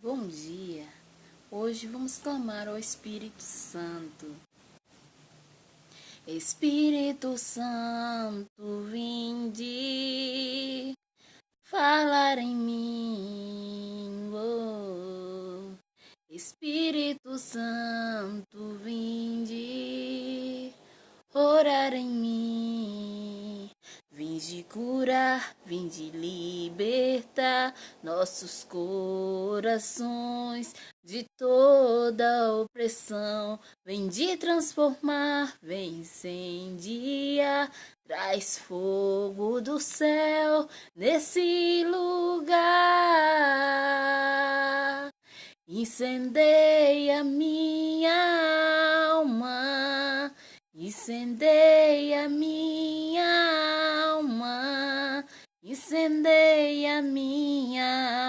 Bom dia! Hoje vamos clamar ao Espírito Santo. Espírito Santo, vinde falar em mim. Oh. Espírito Santo, vinde orar em mim. Vinde curar, vinde libertar nossos corações de toda opressão. Vinde transformar, vem incendiar, traz fogo do céu nesse lugar. Incendeia minha alma, incendeia minha alma, incendeia minha alma.